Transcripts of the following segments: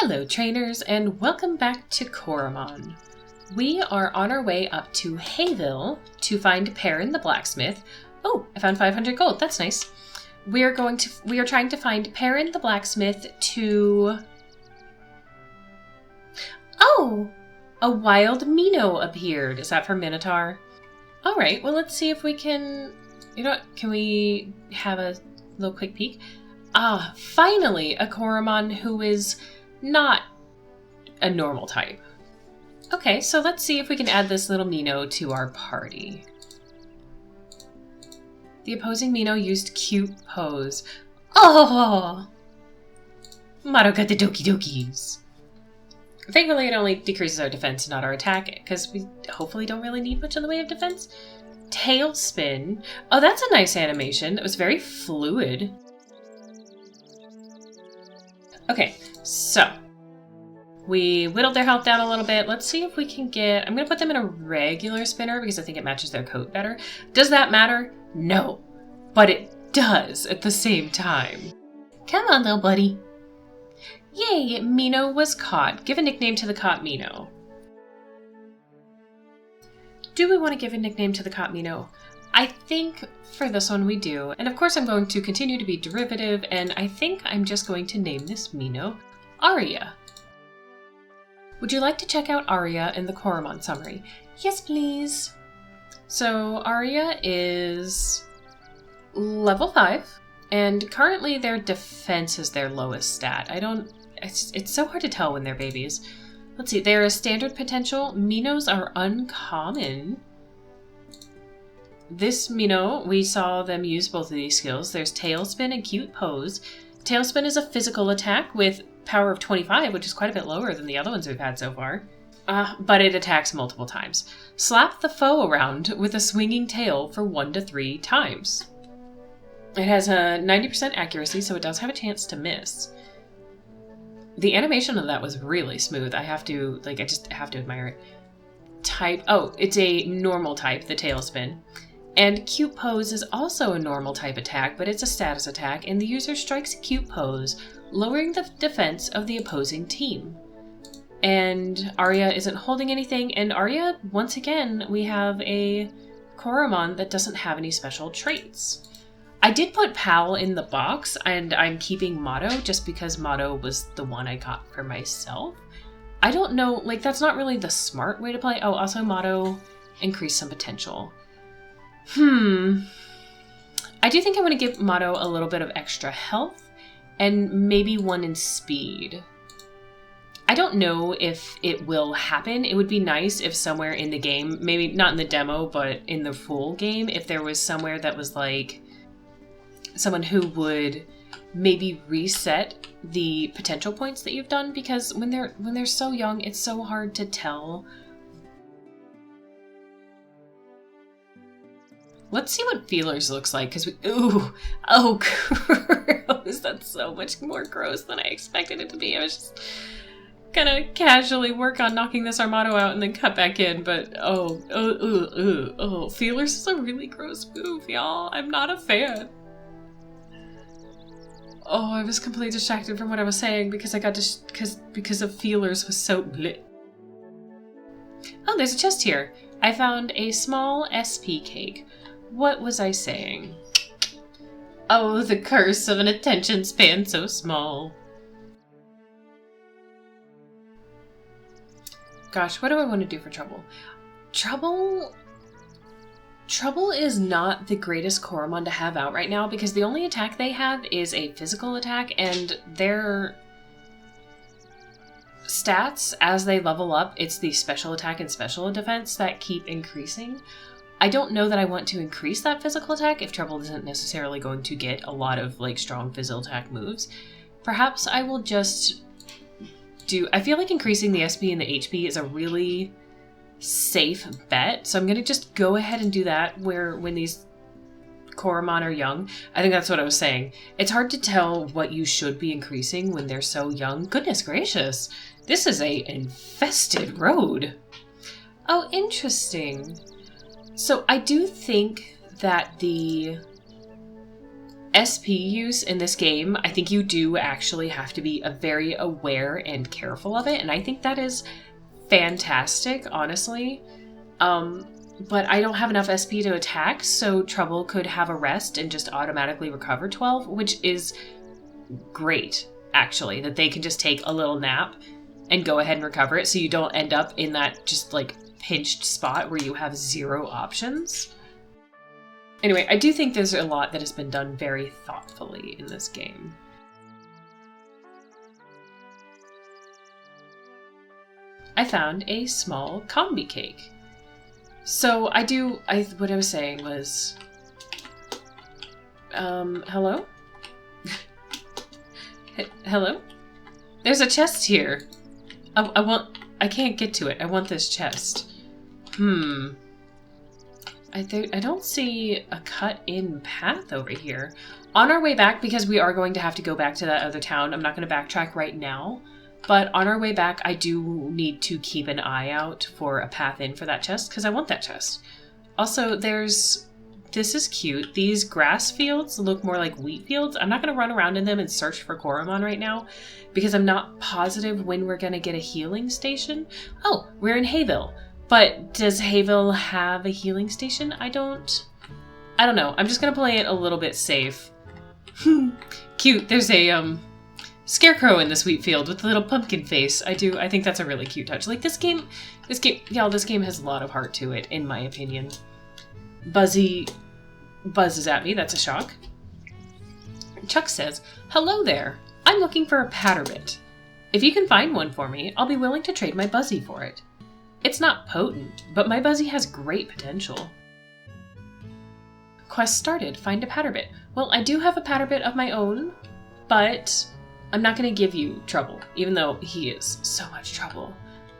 Hello trainers, and welcome back to Coromon. We are on our way up to Hayville to find Perrin the blacksmith. Oh, I found 500 gold, that's nice. We are trying to find Perrin the blacksmith to... Oh! A wild Mino appeared. Is that for Minotaur? Alright, well let's see if we can... You know what, can we have a little quick peek? Ah, finally a Coromon who is not a normal type. Okay, so let's see if we can add this little Mino to our party. The opposing Mino used cute pose. Oh! Maro got the doki dokis. Thankfully it only decreases our defense, not our attack, because we hopefully don't really need much in the way of defense. Tailspin. Oh, that's a nice animation. That was very fluid. Okay, so we whittled their health down a little bit. Let's see if we can get... I'm going to put them in a regular spinner because I think it matches their coat better. Does that matter? No. But it does at the same time. Come on, little buddy. Yay, Mino was caught. Give a nickname to the caught Mino. Do we want to give a nickname to the caught Mino? I think for this one we do. And of course I'm going to continue to be derivative, and I think I'm just going to name this Mino Aria. Would you like to check out Aria in the Coromon summary? Yes, please. So Aria is level 5, and currently their defense is their lowest stat. It's so hard to tell when they're babies. Let's see, they're a standard potential. Minos are uncommon. This Mino, we saw them use both of these skills. There's Tailspin and Cute Pose. Tailspin is a physical attack with power of 25, which is quite a bit lower than the other ones we've had so far. But it attacks multiple times. Slap the foe around with a swinging tail for 1 to 3 times. It has a 90% accuracy, so it does have a chance to miss. The animation of that was really smooth. I just have to admire it. Type, oh, it's a normal type, the Tailspin. And Cute Pose is also a normal type attack, but it's a status attack, and the user strikes a Cute Pose, lowering the defense of the opposing team. And Aria isn't holding anything, and Aria, once again, we have a Coromon that doesn't have any special traits. I did put Pal in the box, and I'm keeping Motto just because Motto was the one I got for myself. I don't know, that's not really the smart way to play. Oh, also Motto increase some potential. I do think I want to give Motto a little bit of extra health and maybe 1 in speed. I don't know if it will happen. It would be nice if somewhere in the game, maybe not in the demo, but in the full game, if there was somewhere that was like someone who would maybe reset the potential points that you've done, because when they're so young, it's so hard to tell. Let's see what Feelers looks like, because oh, gross. That's so much more gross than I expected it to be. I was just gonna casually work on knocking this Armado out and then cut back in, but Feelers is a really gross move, y'all. I'm not a fan. Oh, I was completely distracted from what I was saying because I got because of Feelers was so bleh. Oh, there's a chest here. I found a small SP cake. What was I saying? Oh, the curse of an attention span so small. Gosh, what do I want to do for Trouble? Trouble is not the greatest Coromon to have out right now because the only attack they have is a physical attack, and their stats, as they level up, it's the special attack and special defense that keep increasing. I don't know that I want to increase that physical attack if Trouble isn't necessarily going to get a lot of strong physical attack moves. Perhaps I will just do... I feel like increasing the SP and the HP is a really safe bet, so I'm going to just go ahead and do that when these Coromon are young. I think that's what I was saying. It's hard to tell what you should be increasing when they're so young. Goodness gracious, this is a infested road. Oh, interesting. So I do think that the SP use in this game, I think you do actually have to be very aware and careful of it, and I think that is fantastic, honestly. But I don't have enough SP to attack, so Trouble could have a rest and just automatically recover 12, which is great, actually, that they can just take a little nap and go ahead and recover it, so you don't end up in that just, like, pinched spot where you have 0 options. Anyway, I do think there's a lot that has been done very thoughtfully in this game. I found a small combi cake. So what I was saying was, hello? Hello? There's a chest here. I can't get to it. I want this chest. I don't see a cut-in path over here. On our way back, because we are going to have to go back to that other town, I'm not going to backtrack right now, but on our way back, I do need to keep an eye out for a path in for that chest, because I want that chest. Also, this is cute. These grass fields look more like wheat fields. I'm not going to run around in them and search for Coromon right now, because I'm not positive when we're going to get a healing station. Oh, we're in Hayville. But does Hayville have a healing station? I don't know. I'm just gonna play it a little bit safe. Cute. There's a scarecrow in this wheat field with a little pumpkin face. I think that's a really cute touch. Like this game has a lot of heart to it, in my opinion. Buzzy buzzes at me. That's a shock. Chuck says, "Hello there. I'm looking for a patterbit. If you can find one for me, I'll be willing to trade my Buzzy for it. It's not potent, but my Buzzy has great potential." Quest started. Find a patterbit. Well, I do have a patterbit of my own, but I'm not going to give you Trouble, even though he is so much trouble.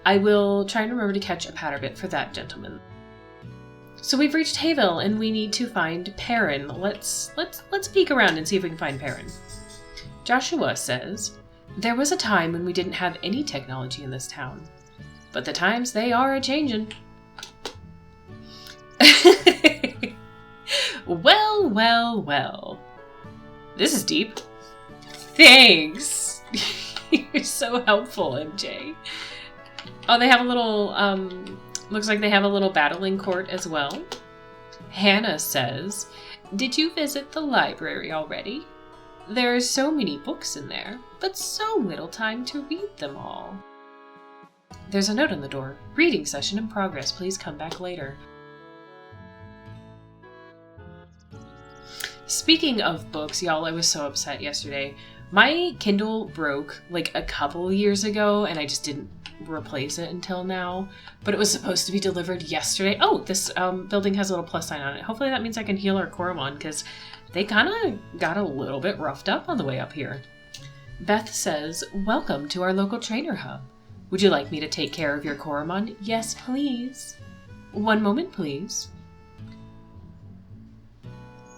I will try and remember to catch a patterbit for that gentleman. So we've reached Hayville, and we need to find Perrin. Let's peek around and see if we can find Perrin. Joshua says, "There was a time when we didn't have any technology in this town. But the times, they are a-changin'." Well. This is deep. Thanks. You're so helpful, MJ. Oh, they have a little, looks like they have a little battling court as well. Hannah says, "Did you visit the library already? There are so many books in there, but so little time to read them all." There's a note on the door. "Reading session in progress. Please come back later." Speaking of books, y'all, I was so upset yesterday. My Kindle broke like a couple years ago, and I just didn't replace it until now. But it was supposed to be delivered yesterday. Oh, this building has a little plus sign on it. Hopefully that means I can heal our Coromon, because they kind of got a little bit roughed up on the way up here. Beth says, "Welcome to our local trainer hub. Would you like me to take care of your Coromon?" "Yes, please." "One moment, please."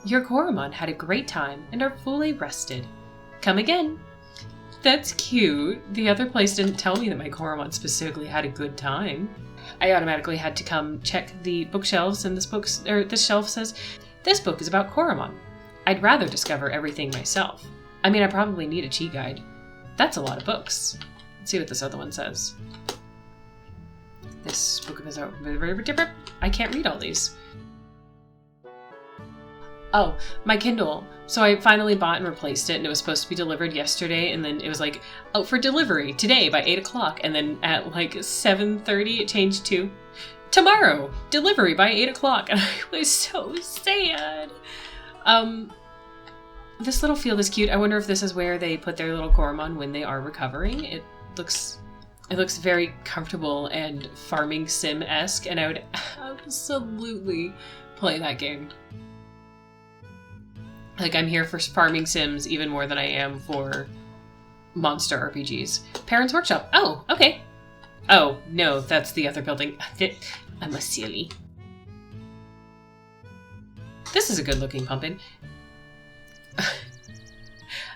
"Your Coromon had a great time and are fully rested. Come again." That's cute. The other place didn't tell me that my Coromon specifically had a good time. I automatically had to come check the bookshelves, and this shelf says, "This book is about Coromon. I'd rather discover everything myself. I mean, I probably need a cheat guide. That's a lot of books." Let's see what this other one says. This book is very different. I can't read all these. Oh, my Kindle. So I finally bought and replaced it, and it was supposed to be delivered yesterday, and then it was like, "Out for delivery today by 8 o'clock. And then at like 7:30 it changed to, "Tomorrow, delivery by 8 o'clock. And I was so sad. This little field is cute. I wonder if this is where they put their little Coromon when they are recovering. It looks very comfortable and farming sim-esque, and I would absolutely play that game. Like, I'm here for farming sims even more than I am for monster RPGs. Parents Workshop. Oh, okay. Oh, no, that's the other building. I'm a silly. This is a good-looking pumpkin.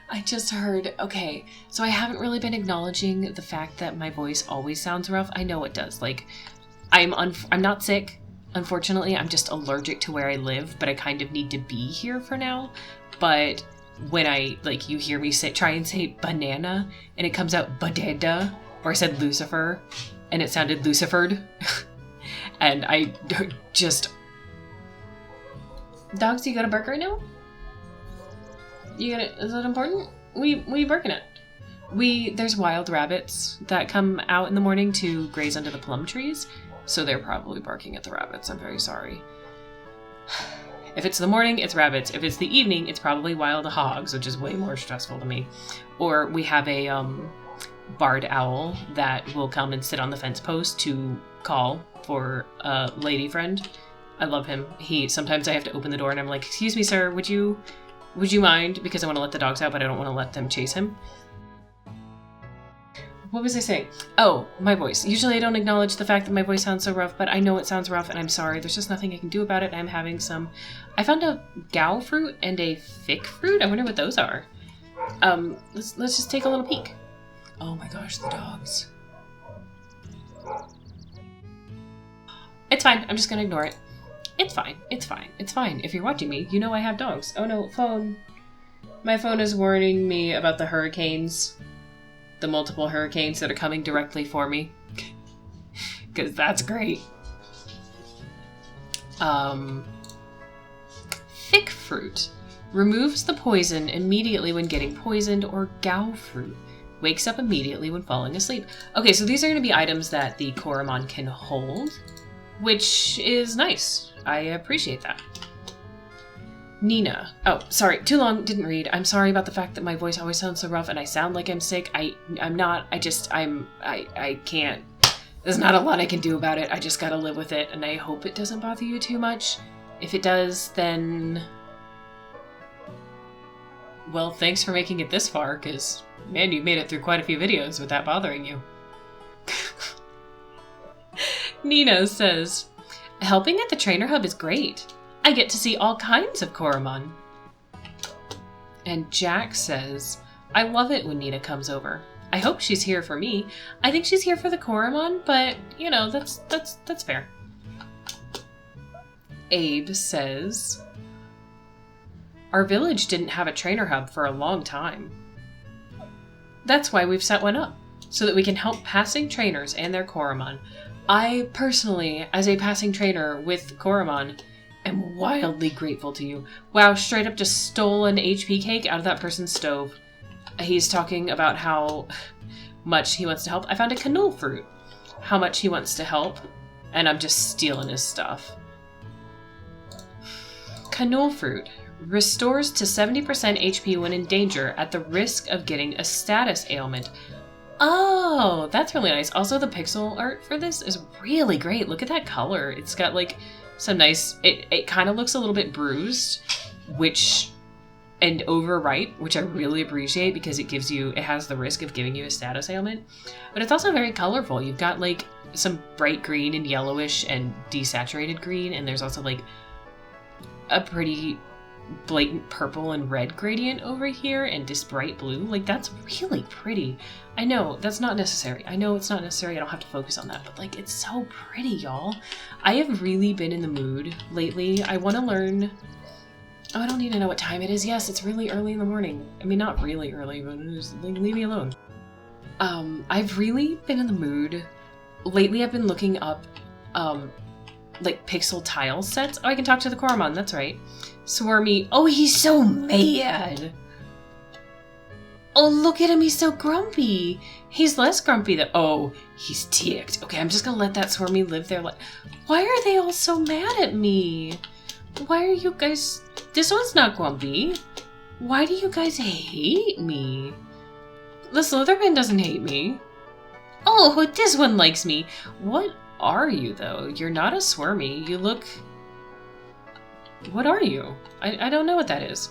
I just heard, okay, so I haven't really been acknowledging the fact that my voice always sounds rough. I know it does. Like, I'm not sick. Unfortunately, I'm just allergic to where I live, but I kind of need to be here for now. But when I, like, you hear me try and say banana, and it comes out badeda, or I said Lucifer, and it sounded Lucifered. And I just... Dogs, you got a bark right now? Is that important? What are you barking at? There's wild rabbits that come out in the morning to graze under the plum trees, so they're probably barking at the rabbits. I'm very sorry. If it's the morning, it's rabbits. If it's the evening, it's probably wild hogs, which is way more stressful to me. Or we have a barred owl that will come and sit on the fence post to call for a lady friend. I love him. Sometimes I have to open the door and I'm like, "Excuse me, sir, would you mind?" Because I want to let the dogs out, but I don't want to let them chase him. What was I saying? Oh, my voice. Usually I don't acknowledge the fact that my voice sounds so rough, but I know it sounds rough and I'm sorry. There's just nothing I can do about it. I'm having I found a gao fruit and a fic fruit. I wonder what those are. Let's just take a little peek. Oh my gosh, the dogs. It's fine. I'm just gonna ignore it. It's fine. It's fine. It's fine. If you're watching me, you know I have dogs. Oh no, phone. My phone is warning me about the hurricanes. The multiple hurricanes that are coming directly for me. Because that's great. Thick fruit. Removes the poison immediately when getting poisoned, or gao fruit. Wakes up immediately when falling asleep. Okay, so these are going to be items that the Coromon can hold, which is nice. I appreciate that. Nina. Oh, sorry. Too long. Didn't read. I'm sorry about the fact that my voice always sounds so rough and I sound like I'm sick. I'm not. I can't. There's not a lot I can do about it. I just gotta live with it, and I hope it doesn't bother you too much. If it does, then... well, thanks for making it this far, because, man, you made it through quite a few videos with that bothering you. Nina says, "Helping at the trainer hub is great. I get to see all kinds of Coromon." And Jack says, "I love it when Nina comes over. I hope she's here for me. I think she's here for the Coromon, but, you know, that's fair." Abe says, "Our village didn't have a trainer hub for a long time. That's why we've set one up, so that we can help passing trainers and their Coromon. I personally, as a passing trainer with Coromon, am wildly grateful to you." Wow, straight up just stole an HP cake out of that person's stove. He's talking about how much he wants to help. I found a canola fruit. How much he wants to help. And I'm just stealing his stuff. Canola fruit. Restores to 70% HP when in danger at the risk of getting a status ailment. Oh, that's really nice. Also, the pixel art for this is really great. Look at that color. It's got like some nice... It kind of looks a little bit bruised, and overripe, which I really appreciate because it has the risk of giving you a status ailment. But it's also very colorful. You've got like some bright green and yellowish and desaturated green, and there's also like a pretty blatant purple and red gradient over here and this bright blue. Like, that's really pretty. I know that's not necessary. I know it's not necessary. I don't have to focus on that, but like, it's so pretty, y'all. I have really been in the mood lately. I want to learn... Oh, I don't need to know what time it is. Yes, it's really early in the morning. I mean, not really early, but just, like, leave me alone. I've really been in the mood. Lately, I've been looking up, like, pixel tile sets. Oh, I can talk to the Coromon. That's right. Swarmy. Oh, he's so mad. Oh, look at him. He's so grumpy. He's less grumpy than... Oh, he's ticked. Okay, I'm just gonna let that Swarmy live their life. Why are they all so mad at me? Why are you guys... This one's not grumpy. Why do you guys hate me? The Slytherin doesn't hate me. Oh, this one likes me. What are you, though? You're not a Swarmy. You look... What are you? I don't know what that is.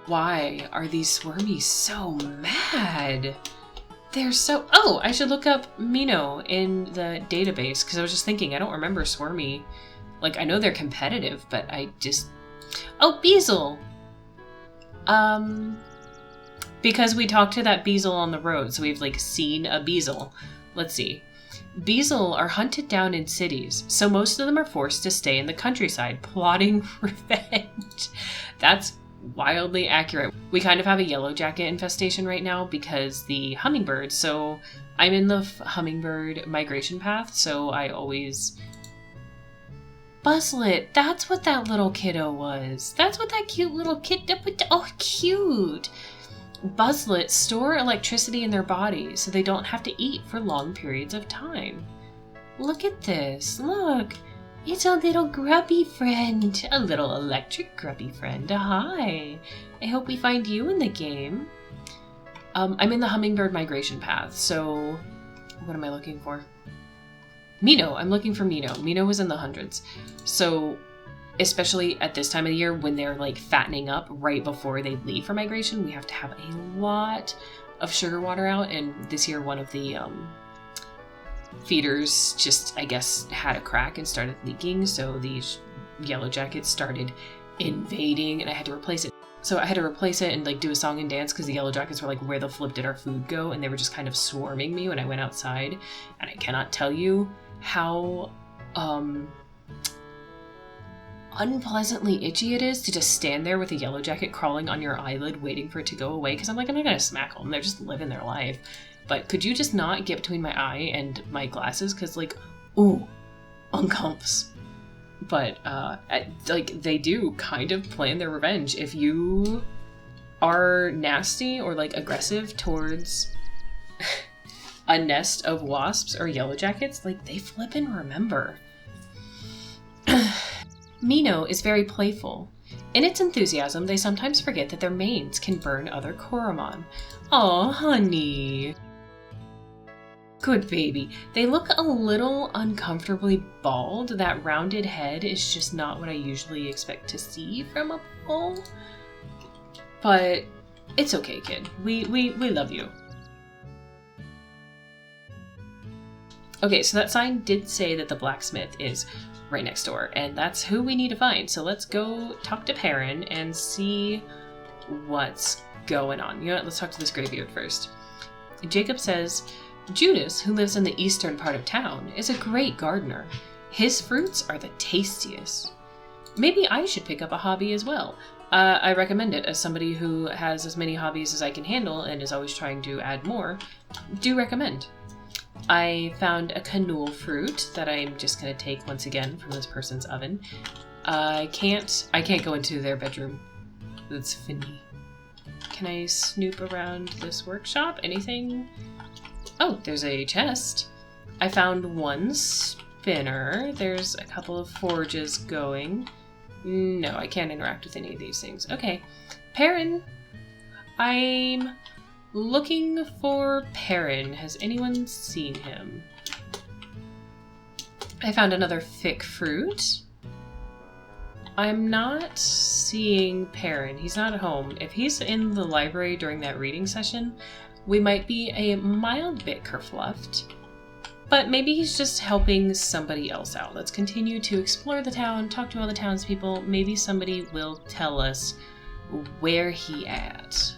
Why are these Swarmies so mad? They're so... Oh, I should look up Mino in the database, because I was just thinking, I don't remember Swarmy. Like, I know they're competitive, but I just... Oh, Beazle! Because we talked to that Beazle on the road, so we've, like, seen a Beazle. Let's see. Beazle are hunted down in cities, so most of them are forced to stay in the countryside, plotting revenge. That's wildly accurate. We kind of have a yellow jacket infestation right now because the hummingbird, so I'm in the hummingbird migration path, so I always... Buzzlet, that's what that little kiddo was. That's what that cute little kid... Oh, cute! Buzzlets store electricity in their bodies so they don't have to eat for long periods of time. Look at this, look! It's a little grubby friend. A little electric grubby friend. Hi. I hope we find you in the game. I'm in the hummingbird migration path, so... What am I looking for? Mino. I'm looking for Mino. Mino was in the hundreds. So, especially at this time of the year when they're like fattening up right before they leave for migration, we have to have a lot of sugar water out. And this year one of the feeders just, I guess, had a crack and started leaking. So these yellow jackets started invading and I had to replace it. So I had to replace it and like do a song and dance because the yellow jackets were like, where the flip did our food go? And they were just kind of swarming me when I went outside. And I cannot tell you how unpleasantly itchy it is to just stand there with a yellow jacket crawling on your eyelid waiting for it to go away, because I'm like, I'm not gonna smack them, they're just living their life. But could you just not get between my eye and my glasses? Because like, ooh, uncomfs. But like they do kind of plan their revenge. If you are nasty or like aggressive towards a nest of wasps or yellow jackets, like they flip and remember. Mino is very playful. In its enthusiasm, they sometimes forget that their manes can burn other Coromon. Aw, honey. Good baby. They look a little uncomfortably bald. That rounded head is just not what I usually expect to see from a bull. But it's okay, kid. We love you. Okay, so that sign did say that the blacksmith is right next door, and that's who we need to find. So let's go talk to Perrin and see what's going on. You know what? Let's talk to this graybeard first. Jacob says, Judas, who lives in the eastern part of town, is a great gardener. His fruits are the tastiest. Maybe I should pick up a hobby as well. I recommend it as somebody who has as many hobbies as I can handle and is always trying to add more. Do recommend. I found a canool fruit that I'm just going to take once again from this person's oven. I can't go into their bedroom. That's funny. Can I snoop around this workshop? Anything? Oh, there's a chest. I found one spinner. There's a couple of forges going. No, I can't interact with any of these things. Okay. Perrin. I'm looking for Perrin. Has anyone seen him? I found another thick fruit. I'm not seeing Perrin. He's not at home. If he's in the library during that reading session, we might be a mild bit kerfluffed. But maybe he's just helping somebody else out. Let's continue to explore the town, talk to all the townspeople. Maybe somebody will tell us where he at.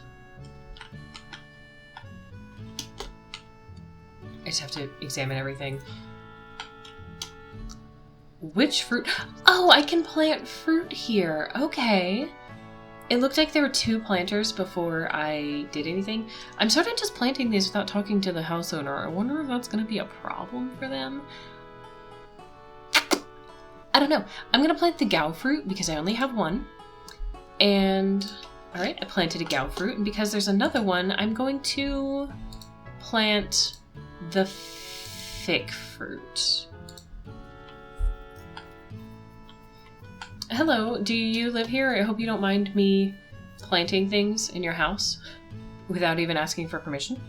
I just have to examine everything. Which fruit? Oh, I can plant fruit here. Okay. It looked like there were 2 planters before I did anything. I'm sort of just planting these without talking to the house owner. I wonder if that's going to be a problem for them. I don't know. I'm going to plant the gao fruit because I only have one. And, alright, I planted a gao fruit. And because there's another one, I'm going to plant the thick fruit. Hello, do you live here? I hope you don't mind me planting things in your house without even asking for permission.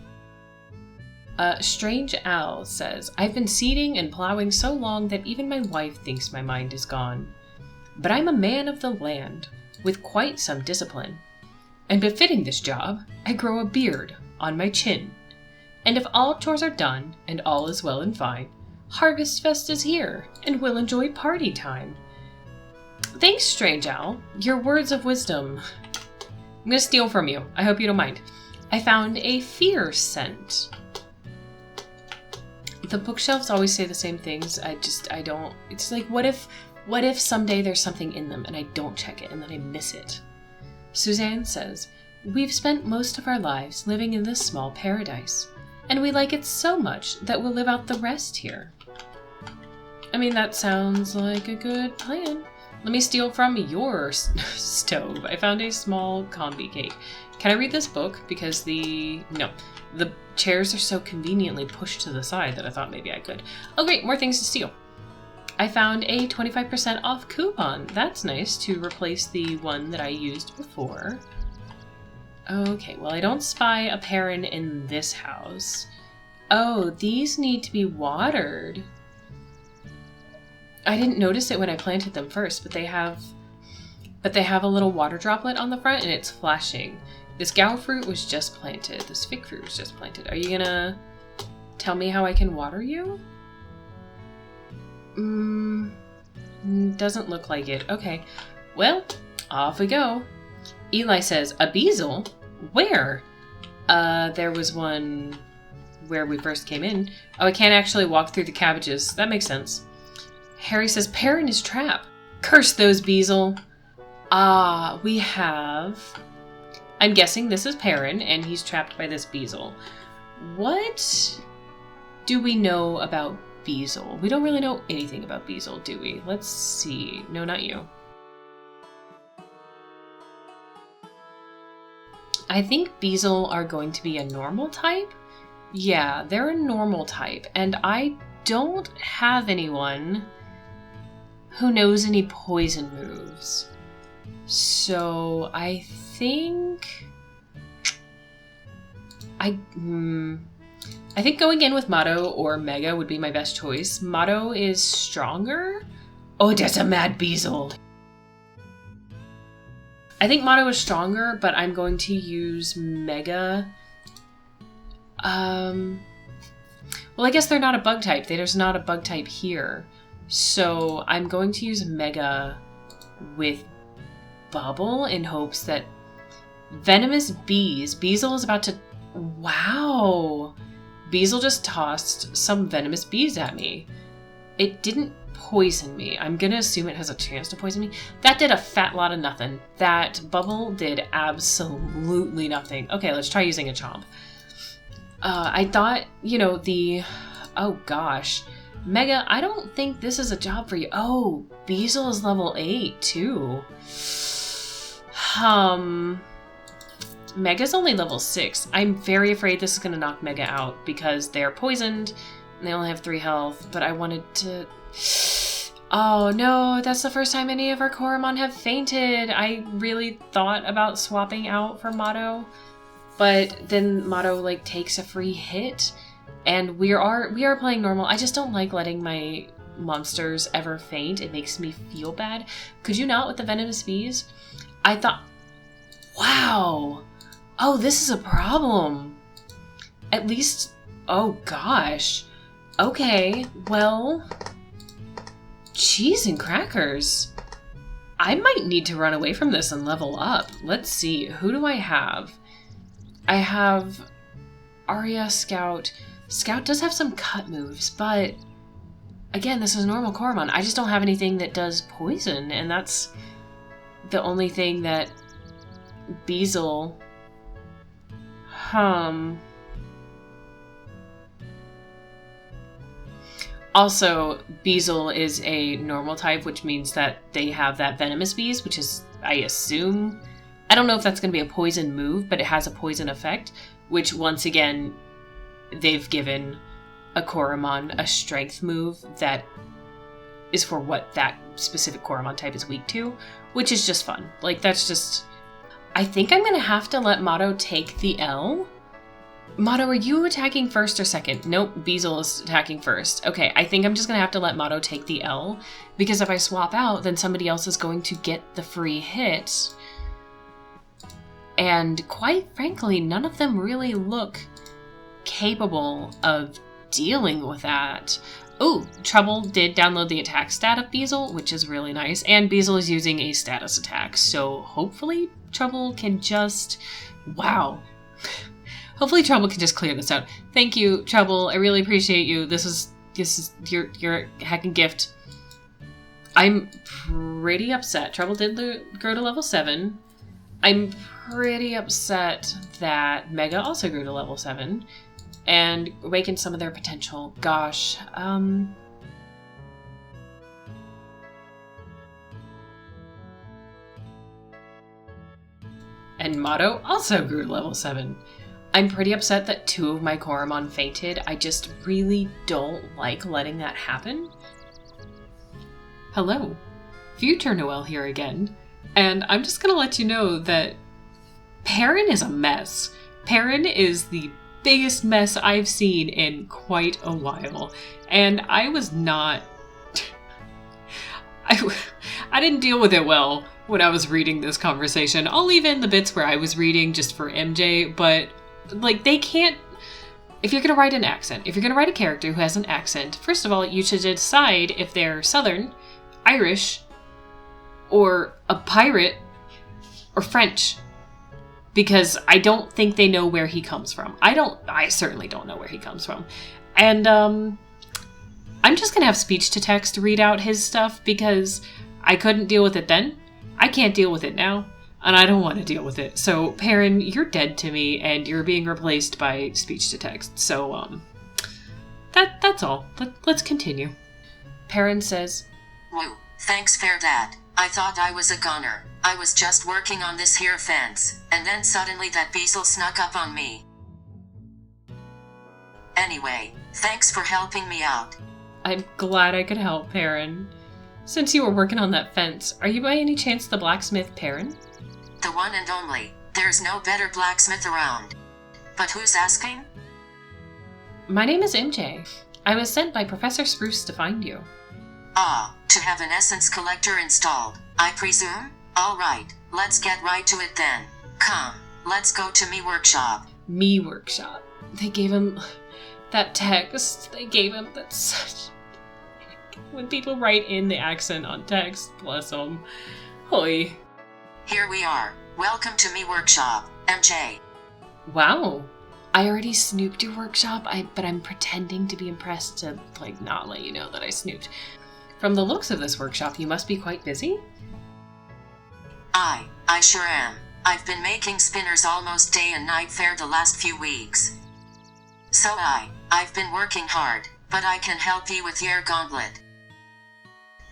Strange Owl says, I've been seeding and plowing so long that even my wife thinks my mind is gone. But I'm a man of the land, with quite some discipline. And befitting this job, I grow a beard on my chin. And if all chores are done, and all is well and fine, Harvest Fest is here, and we'll enjoy party time. Thanks, Strange Owl. Your words of wisdom. I'm gonna steal from you. I hope you don't mind. I found a fear scent. The bookshelves always say the same things. I don't. It's like, what if someday there's something in them and I don't check it and then I miss it? Suzanne says, "We've spent most of our lives living in this small paradise, and we like it so much that we'll live out the rest here." I mean, that sounds like a good plan. Let me steal from your stove. I found a small combi cake. Can I read this book? Because the chairs are so conveniently pushed to the side that I thought maybe I could. Oh great, more things to steal. I found a 25% off coupon. That's nice, to replace the one that I used before. Okay, well, I don't spy a perrin in this house. Oh, these need to be watered. I didn't notice it when I planted them first, but they have a little water droplet on the front and it's flashing. This gao fruit was just planted. This fig fruit was just planted. Are you gonna tell me how I can water you? Doesn't look like it. Okay. Well, off we go. Eli says, "A bezel? Where?" There was one where we first came in. Oh, I can't actually walk through the cabbages. That makes sense. Harry says, "Perrin is trap." Curse those bezel. Ah, we have... I'm guessing this is Perrin, and he's trapped by this bezel. What do we know about bezel? We don't really know anything about bezel, do we? Let's see. No, not you. I think bezel are going to be a normal type. Yeah, they're a normal type, and I don't have anyone who knows any poison moves. So I think I think going in with Motto or Mega would be my best choice. Motto is stronger. Oh, there's a mad bezel. I think Motto is stronger, but I'm going to use Mega. Well, I guess they're not a bug type. There's not a bug type here. So I'm going to use Mega with Bubble in hopes that venomous bees. Bezel is about to... Wow! Bezel just tossed some venomous bees at me. It didn't poison me. I'm gonna assume it has a chance to poison me. That did a fat lot of nothing. That Bubble did absolutely nothing. Okay, let's try using a Chomp. I thought, oh gosh. Mega, I don't think this is a job for you. Oh, Bezel is level 8 too. Mega's only level 6. I'm very afraid this is going to knock Mega out because they're poisoned and they only have 3 health, but I wanted to... Oh no, that's the first time any of our Coromon have fainted. I really thought about swapping out for Motto, but then Motto takes a free hit. And we are playing normal. I just don't like letting my monsters ever faint. It makes me feel bad. Could you not with the venomous bees? I thought, wow. Oh, this is a problem. At least, oh gosh. Okay, well, cheese and crackers. I might need to run away from this and level up. Let's see, who do I have? I have Arya, Scout. Scout does have some cut moves, but again, this is normal Coromon. I just don't have anything that does poison, and that's the only thing that Bezel... Also, Bezel is a normal type, which means that they have that venomous bees, which is, I assume... I don't know if that's going to be a poison move, but it has a poison effect, which once again... They've given a Coromon a strength move that is for what that specific Coromon type is weak to, which is just fun. That's just... I think I'm going to have to let Motto take the L. Motto, are you attacking first or second? Nope, Bezel is attacking first. Okay, I think I'm just going to have to let Motto take the L, because if I swap out, then somebody else is going to get the free hit. And quite frankly, none of them really look capable of dealing with that. Oh, Trouble did download the attack stat of Bezel, which is really nice, and Bezel is using a status attack, so hopefully Trouble can just... Wow. Hopefully Trouble can just clear this out. Thank you, Trouble. I really appreciate you. This is your heckin' gift. I'm pretty upset. Trouble did grow to level 7. I'm pretty upset that Mega also grew to level 7 and awakened some of their potential. Gosh, and Motto also grew to level 7. I'm pretty upset that 2 of my Coromon fainted. I just really don't like letting that happen. Hello, Future Noelle here again, and I'm just gonna let you know that Perrin is a mess. Perrin is the biggest mess I've seen in quite a while, and I was not... I didn't deal with it well when I was reading this conversation. I'll leave in the bits where I was reading just for MJ, but like, they can't... If you're going to write an accent, if you're going to write a character who has an accent, first of all, you should decide if they're Southern, Irish, or a pirate, or French. Because I don't think they know where he comes from. I certainly don't know where he comes from. And, I'm just going to have speech-to-text read out his stuff because I couldn't deal with it then. I can't deal with it now. And I don't want to deal with it. So, Perrin, you're dead to me, and you're being replaced by speech-to-text. So, that's all. Let's continue. Perrin says, "Woo, thanks fair dad. I thought I was a goner. I was just working on this here fence, and then suddenly that beazle snuck up on me. Anyway, thanks for helping me out." I'm glad I could help, Perrin. Since you were working on that fence, are you by any chance the blacksmith Perrin? The one and only. There's no better blacksmith around. But who's asking? My name is MJ. I was sent by Professor Spruce to find you. Ah, to have an essence collector installed, I presume? Alright, let's get right to it then. Come, let's go to me workshop. Me workshop. They gave him that text. They gave him that such... When people write in the accent on text, bless them. Hoy. Here we are. Welcome to me workshop, MJ. Wow. I already snooped your workshop, but I'm pretending to be impressed to, not let you know that I snooped. From the looks of this workshop, you must be quite busy? I sure am. I've been making spinners almost day and night fair the last few weeks. So I've been working hard, but I can help you with your gauntlet.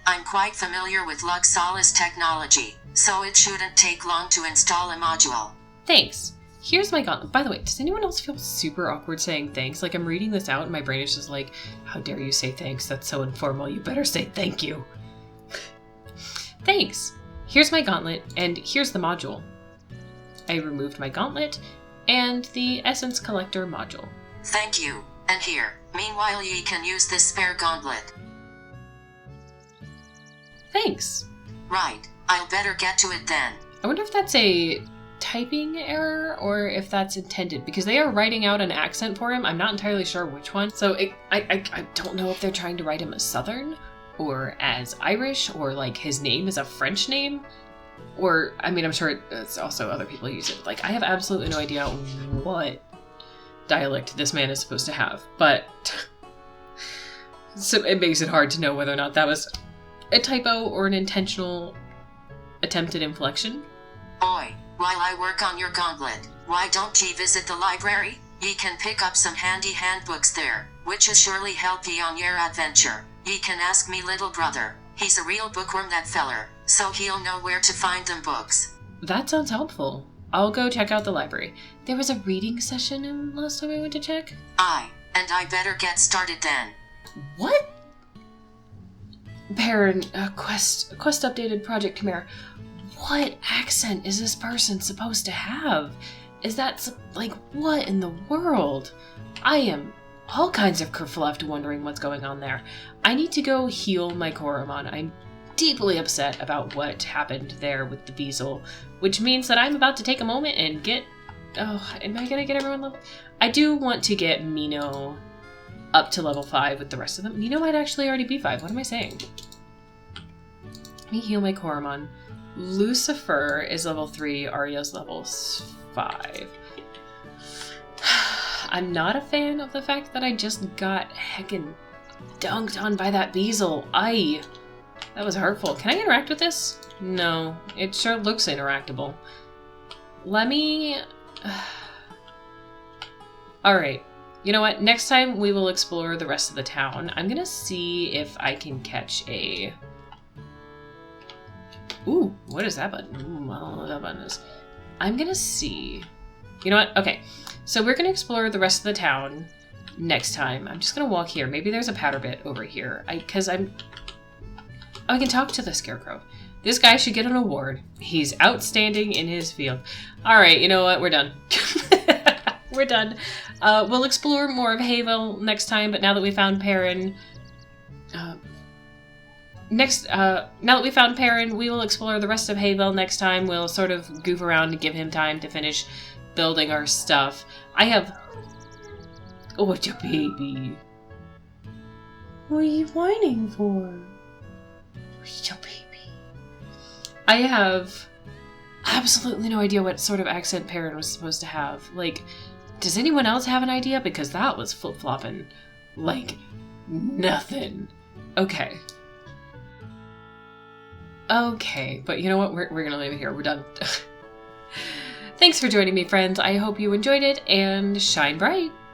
I'm quite familiar with Lux Solace technology, so it shouldn't take long to install a module. Thanks. Here's my gauntlet. By the way, does anyone else feel super awkward saying thanks? Like, I'm reading this out and my brain is just like, how dare you say thanks? That's so informal. You better say thank you. Thanks. Here's my gauntlet, and here's the module. I removed my gauntlet and the Essence Collector module. Thank you. And here, meanwhile ye can use this spare gauntlet. Thanks. Right. I'll better get to it then. I wonder if that's a typing error or if that's intended, because they are writing out an accent for him. I'm not entirely sure which one. So I don't know if they're trying to write him as Southern or as Irish, or like his name is a French name, or I mean, I'm sure it's also other people use it. Like, I have absolutely no idea what dialect this man is supposed to have, but so it makes it hard to know whether or not that was a typo or an intentional attempted inflection. Boy, while I work on your gauntlet, why don't ye visit the library? Ye can pick up some handy handbooks there, which is surely help ye on your adventure. Ye can ask me little brother. He's a real bookworm, that feller, so he'll know where to find them books. That sounds helpful. I'll go check out the library. There was a reading session last time I went to check? And I better get started then. What? Perrin, quest updated Project Chimera. What accent is this person supposed to have? Is that, what in the world? I am all kinds of kerfluffed wondering what's going on there. I need to go heal my Coromon. I'm deeply upset about what happened there with the Beazle, which means that I'm about to take a moment and get... Oh, am I gonna get everyone level... I do want to get Mino up to level 5 with the rest of them. Mino might actually already be 5. What am I saying? Let me heal my Coromon. Lucifer is level 3. Arya's level 5. I'm not a fan of the fact that I just got heckin' dunked on by that Beazle. That was hurtful. Can I interact with this? No, it sure looks interactable. let me... Alright. You know what? Next time we will explore the rest of the town. I'm gonna see if I can catch a... Ooh, what is that button? Ooh, I don't know what that button is. I'm gonna see... You know what? Okay. So we're gonna explore the rest of the town next time. I'm just gonna walk here. Maybe there's a powder bit over here. I can talk to the Scarecrow. This guy should get an award. He's outstanding in his field. Alright, you know what? We're done. We're done. We'll explore more of Hayville next time, but now that we found Perrin... now that we found Perrin, we will explore the rest of Hayville next time. We'll sort of goof around and give him time to finish building our stuff. I have... Oh, it's your baby. What are you whining for? What's your baby? I have absolutely no idea what sort of accent Perrin was supposed to have. Like, does anyone else have an idea? Because that was flip-flopping like nothing. Okay. Okay, but you know what? We're gonna leave it here. We're done. Thanks for joining me, friends. I hope you enjoyed it, and shine bright.